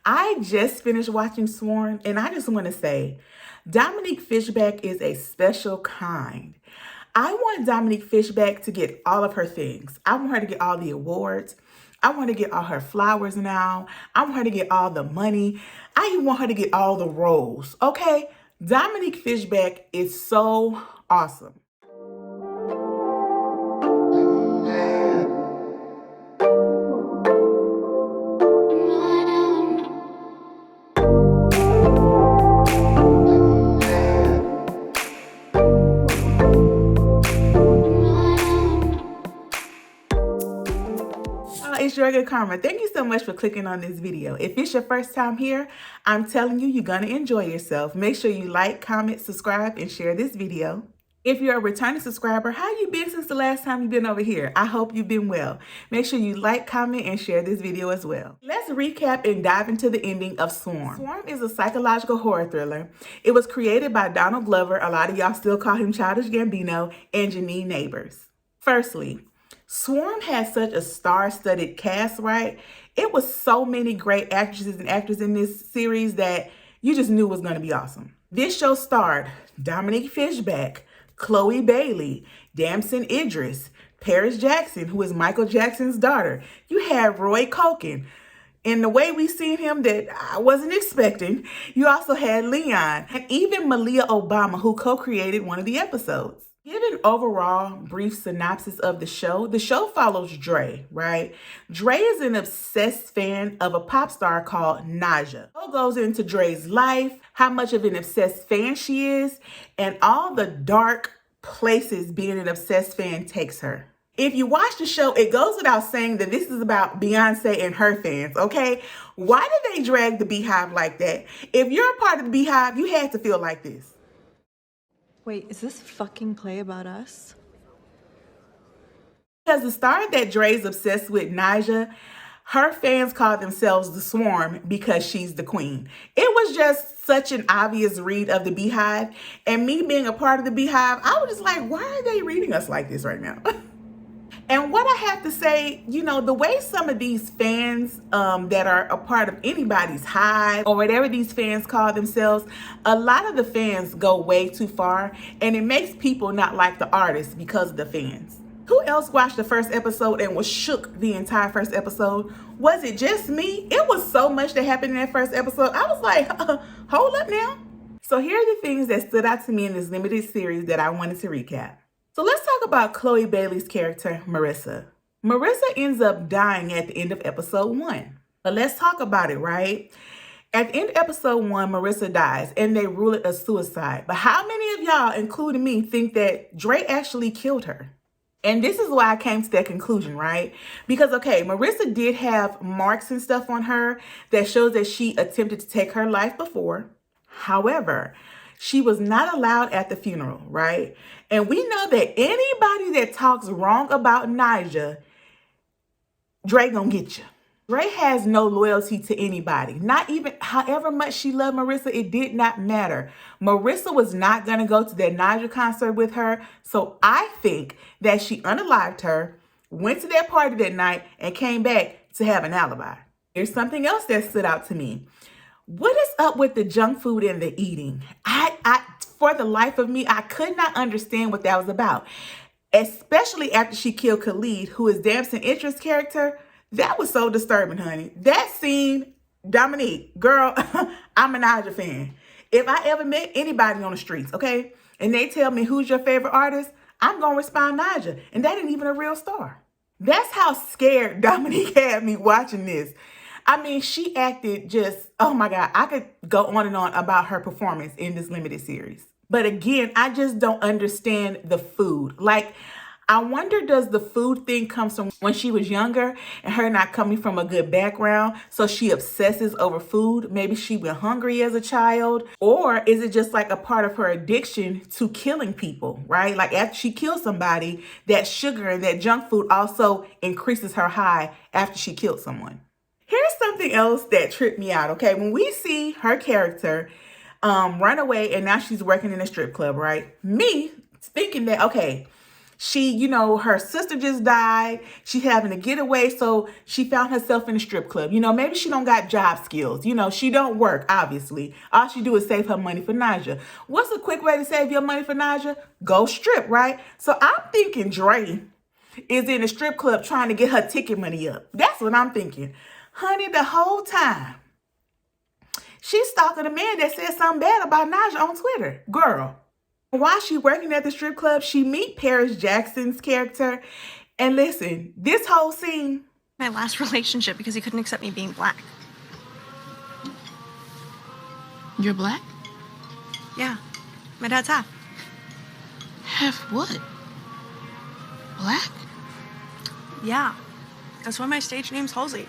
I just finished watching Swarm, and I just want to say, Dominique Fishback is a special kind. I want Dominique Fishback to get all of her things. I want her to get all the awards. I want her to get all her flowers now. I want her to get all the money. I even want her to get all the roles, okay? Dominique Fishback is so awesome. It's your good Karma. Thank you so much for clicking on this video. If it's your first time here, I'm telling you, you're gonna enjoy yourself. Make sure you like, comment, subscribe, and share this video. If you're a returning subscriber, how you been since the last time you've been over here? I hope you've been well. Make sure you like, comment, and share this video as well. Let's recap and dive into the ending of Swarm. Swarm is a psychological horror thriller. It was created by Donald Glover, a lot of y'all still call him Childish Gambino, and Janine Nabors. Firstly, Swarm had such a star-studded cast, right? It was so many great actresses and actors in this series that you just knew was going to be awesome. This show starred Dominique Fishback, Chloe Bailey, Damson Idris, Paris Jackson, who is Michael Jackson's daughter. You had Roy Culkin. In the way we seen him that I wasn't expecting. You also had Leon and even Malia Obama, who co-created one of the episodes. Given overall brief synopsis of the show follows Dre, right? Dre is an obsessed fan of a pop star called Naja. The show goes into Dre's life, how much of an obsessed fan she is, and all the dark places being an obsessed fan takes her. If you watch the show, it goes without saying that this is about Beyonce and her fans, okay? Why did they drag the Beehive like that? If you're a part of the Beehive, you had to feel like this. Wait, is this fucking play about us? Because it started that Dre's obsessed with Naja, her fans call themselves the Swarm because she's the queen. It was just such an obvious read of the Beehive. And me being a part of the Beehive, I was just like, why are they reading us like this right now? And what I have to say, you know, the way some of these fans that are a part of anybody's hive or whatever these fans call themselves, a lot of the fans go way too far, and it makes people not like the artists because of the fans. Who else watched the first episode and was shook the entire first episode? Was it just me? It was so much that happened in that first episode. I was like, hold up now. So here are the things that stood out to me in this limited series that I wanted to recap. So let's talk about Chloe Bailey's character, Marissa. Marissa ends up dying at the end of episode 1. But let's talk about it, right? At the end of episode 1, Marissa dies and they rule it a suicide. But how many of y'all, including me, think that Dre actually killed her? And this is why I came to that conclusion, right? Because, okay, Marissa did have marks and stuff on her that shows that she attempted to take her life before. However, she was not allowed at the funeral, right? And we know that anybody that talks wrong about Naja, Dre gonna get you. Dre has no loyalty to anybody. Not even however much she loved Marissa, it did not matter. Marissa was not gonna go to that Naja concert with her. So I think that she unalived her, went to that party that night, and came back to have an alibi. There's something else that stood out to me. What is up with the junk food and the eating? For the life of me, I could not understand what that was about. Especially after she killed Khalid, who is Damson Idris' character. That was so disturbing, honey. That scene, Dominique, girl, I'm a Naja fan. If I ever met anybody on the streets, okay, and they tell me who's your favorite artist, I'm going to respond Naja. And that ain't even a real star. That's how scared Dominique had me watching this. I mean, she acted just, oh my God, I could go on and on about her performance in this limited series. But again, I just don't understand the food. Like, I wonder, does the food thing come from when she was younger and her not coming from a good background, so she obsesses over food? Maybe she went hungry as a child. Or is it just like a part of her addiction to killing people, right? Like after she kills somebody, that sugar and that junk food also increases her high after she killed someone. Here's something else that tripped me out, okay? When we see her character run away and now she's working in a strip club, right? Me thinking that, okay, Her sister just died. She's having to get away, so she found herself in a strip club. Maybe she don't got job skills. She don't work, obviously. All she do is save her money for Naja. What's a quick way to save your money for Naja? Go strip, right? So I'm thinking Dre is in a strip club trying to get her ticket money up. That's what I'm thinking. Honey, the whole time, she's stalking a man that said something bad about Naja on Twitter. Girl. While she working at the strip club, she meet Paris Jackson's character. And listen, this whole scene. My last relationship because he couldn't accept me being black. You're black? Yeah. My dad's half. Half what? Black? Yeah. That's why my stage name's Halsey.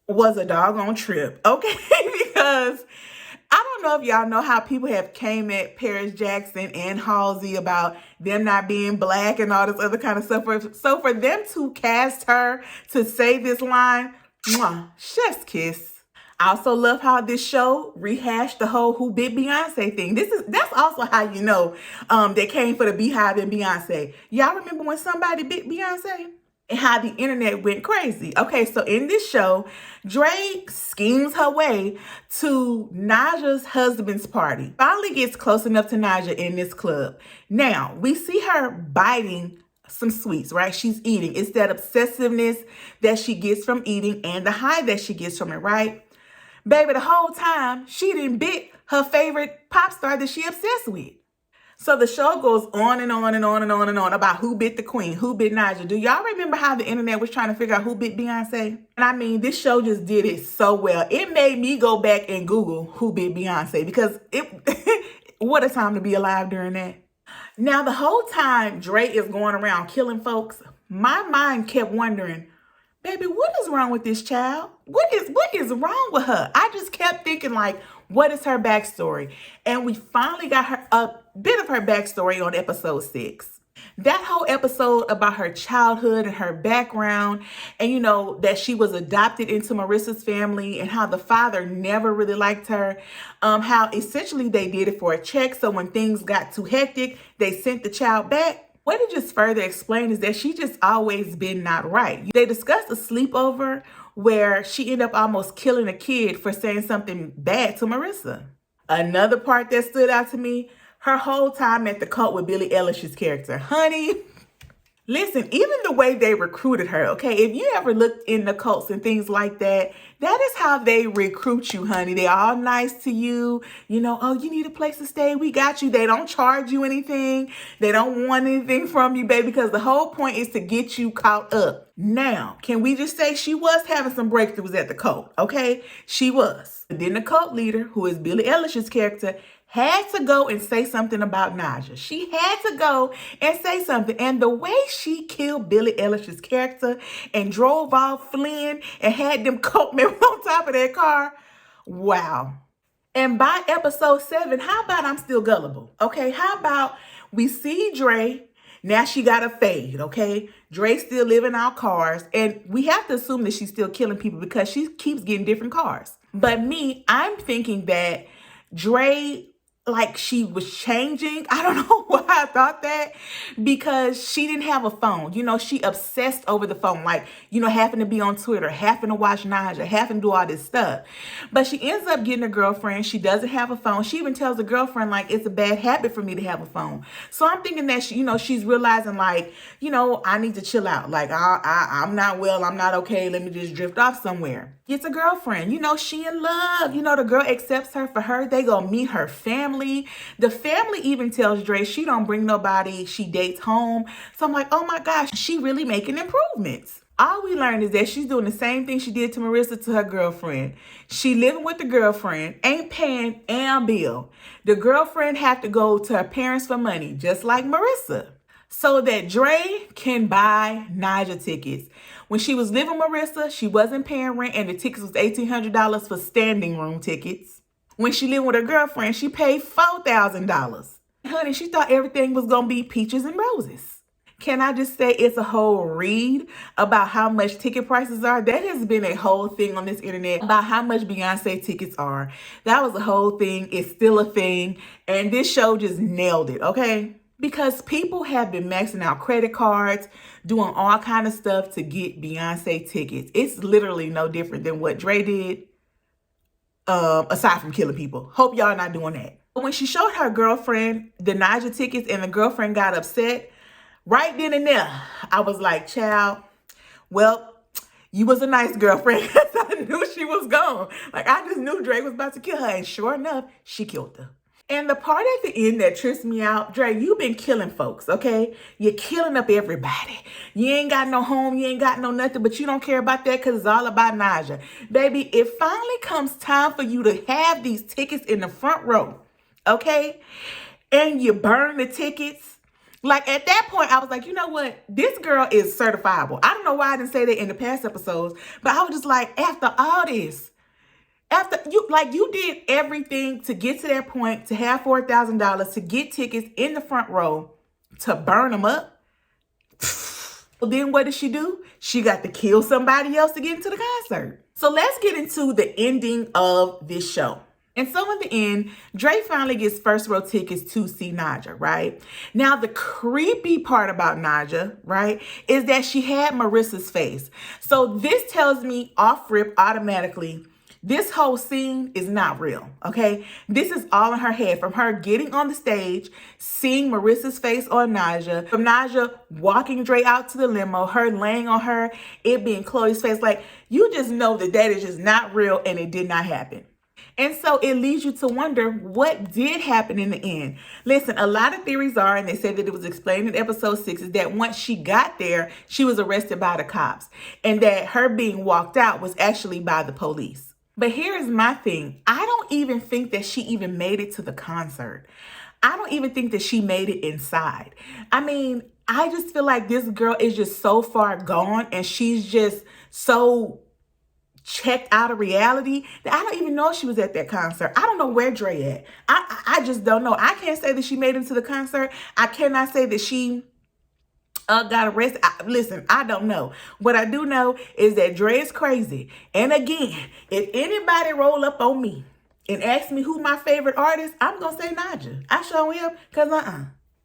Was a doggone trip, okay? Because I don't know if y'all know how people have came at Paris Jackson and Halsey about them not being black and all this other kind of stuff. So for them to cast her to say this line, mwah, chef's kiss. I also love how this show rehashed the whole Who Bit Beyonce thing. That's also how you know they came for the Beehive and Beyonce. Y'all remember when somebody bit Beyonce? And how the internet went crazy. Okay, so in this show, Drake schemes her way to Naja's husband's party. Finally gets close enough to Naja in this club. Now, we see her biting some sweets, right? She's eating. It's that obsessiveness that she gets from eating and the high that she gets from it, right? Baby, the whole time, she didn't bit her favorite pop star that she obsessed with. So the show goes on and on and on and on and on about who bit the queen, who bit Naja. Do y'all remember how the internet was trying to figure out who bit Beyonce? And I mean, this show just did it so well. It made me go back and Google who bit Beyonce because what a time to be alive during that. Now, the whole time Dre is going around killing folks, my mind kept wondering, baby, what is wrong with this child? What is wrong with her? I just kept thinking, like, what is her backstory? And we finally got a bit of her backstory on episode 6. That whole episode about her childhood and her background, and that she was adopted into Marissa's family, and how the father never really liked her, how essentially they did it for a check. So when things got too hectic, they sent the child back. What it just further explained is that she just always been not right. They discussed a sleepover where she ended up almost killing a kid for saying something bad to Marissa. Another part that stood out to me, her whole time at the cult with Billie Eilish's character. Honey, listen, even the way they recruited her, okay? If you ever looked in the cults and things like that, that is how they recruit you, honey. They're all nice to you. Oh, you need a place to stay? We got you. They don't charge you anything. They don't want anything from you, baby, because the whole point is to get you caught up. Now, can we just say she was having some breakthroughs at the cult, okay? She was. But then the cult leader, who is Billie Eilish's character, had to go and say something about Naja. She had to go and say something. And the way she killed Billie Eilish's character and drove off fleeing and had them cult members on top of their car, wow. And by episode 7, how about I'm still gullible? Okay, how about we see Dre, now she got a fade, okay? Dre still living out cars, and we have to assume that she's still killing people because she keeps getting different cars. But I'm thinking that Dre, like, she was changing. I don't know why I thought that, because she didn't have a phone. She obsessed over the phone, like, having to be on Twitter, having to watch Naja, having to do all this stuff. But she ends up getting a girlfriend. She doesn't have a phone. She even tells the girlfriend, like, it's a bad habit for me to have a phone. So I'm thinking that she's realizing, like, I need to chill out. Like, I'm not well. I'm not okay. Let me just drift off somewhere. Gets a girlfriend. She in love. The girl accepts her for her. They go meet her family. The family even tells Dre she don't bring nobody she dates home. So I'm like, oh my gosh, she really making improvements. All we learned is that she's doing the same thing she did to Marissa to her girlfriend. She living with the girlfriend, ain't paying a bill. The girlfriend have to go to her parents for money, just like Marissa, so that Dre can buy Naja tickets. When she was living with Marissa, she wasn't paying rent, and the tickets was $1,800 for standing room tickets. When she lived with her girlfriend, she paid $4,000. Honey, she thought everything was going to be peaches and roses. Can I just say it's a whole read about how much ticket prices are? That has been a whole thing on this internet about how much Beyonce tickets are. That was a whole thing. It's still a thing. And this show just nailed it, okay? Because people have been maxing out credit cards, doing all kind of stuff to get Beyonce tickets. It's literally no different than what Dre did, aside from killing people. Hope y'all not doing that. When she showed her girlfriend the Naja tickets and the girlfriend got upset, right then and there, I was like, child, well, you was a nice girlfriend because I knew she was gone. Like, I just knew Dre was about to kill her. And sure enough, she killed her. And the part at the end that trips me out, Dre, you've been killing folks, okay? You're killing up everybody. You ain't got no home, you ain't got no nothing, but you don't care about that because it's all about Naja. Baby, it finally comes time for you to have these tickets in the front row, okay? And you burn the tickets. Like, at that point, I was like, you know what? This girl is certifiable. I don't know why I didn't say that in the past episodes, but I was just like, after all this, after you did everything to get to that point, to have $4,000, to get tickets in the front row, to burn them up. Well, then what did she do? She got to kill somebody else to get into the concert. So let's get into the ending of this show. And so in the end, Dre finally gets first row tickets to see Naja, right? Now, the creepy part about Naja, right, is that she had Marissa's face. So this tells me off rip automatically, this whole scene is not real, okay? This is all in her head, from her getting on the stage, seeing Marissa's face on Naja, from Naja walking Dre out to the limo, her laying on her, it being Chloe's face. Like, you just know that that is just not real and it did not happen. And so it leads you to wonder what did happen in the end. Listen, a lot of theories are, and they said that it was explained in episode 6, is that once she got there, she was arrested by the cops, and that her being walked out was actually by the police. But here's my thing. I don't even think that she even made it to the concert. I don't even think that she made it inside. I mean, I just feel like this girl is just so far gone and she's just so checked out of reality that I don't even know if she was at that concert. I don't know where Dre at. I just don't know. I can't say that she made it to the concert. I cannot say that she got arrested. Listen, I don't know. What I do know is that Dre is crazy. And again, if anybody roll up on me and ask me who my favorite artist, I'm going to say Naja. I sure am, because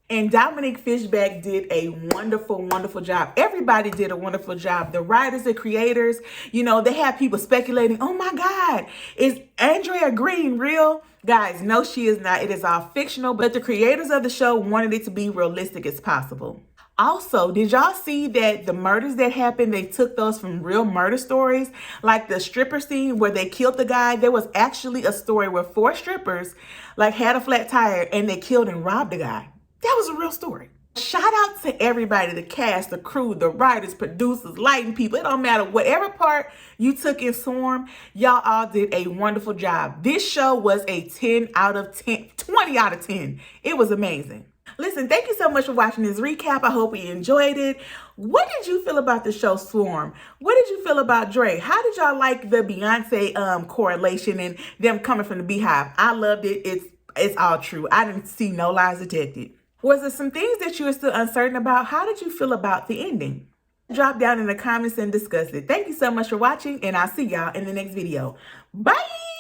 And Dominic Fishback did a wonderful, wonderful job. Everybody did a wonderful job. The writers, the creators, you know, they have people speculating, oh my God, is Andrea Green real? Guys, no, she is not. It is all fictional, but the creators of the show wanted it to be realistic as possible. Also, did y'all see that the murders that happened, they took those from real murder stories? Like the stripper scene where they killed the guy, there was actually a story where 4 strippers like had a flat tire and they killed and robbed the guy. That was a real story. Shout out to everybody, the cast, the crew, the writers, producers, lighting people. It don't matter. Whatever part you took in Swarm, y'all all did a wonderful job. This show was a 10 out of 10, 20 out of 10. It was amazing. Listen, thank you so much for watching this recap. I hope you enjoyed it. What did you feel about the show Swarm? What did you feel about Dre? How did y'all like the Beyonce correlation and them coming from the Beehive? I loved it. It's all true. I didn't see no lies detected. Was there some things that you were still uncertain about? How did you feel about the ending? Drop down in the comments and discuss it. Thank you so much for watching, and I'll see y'all in the next video. Bye!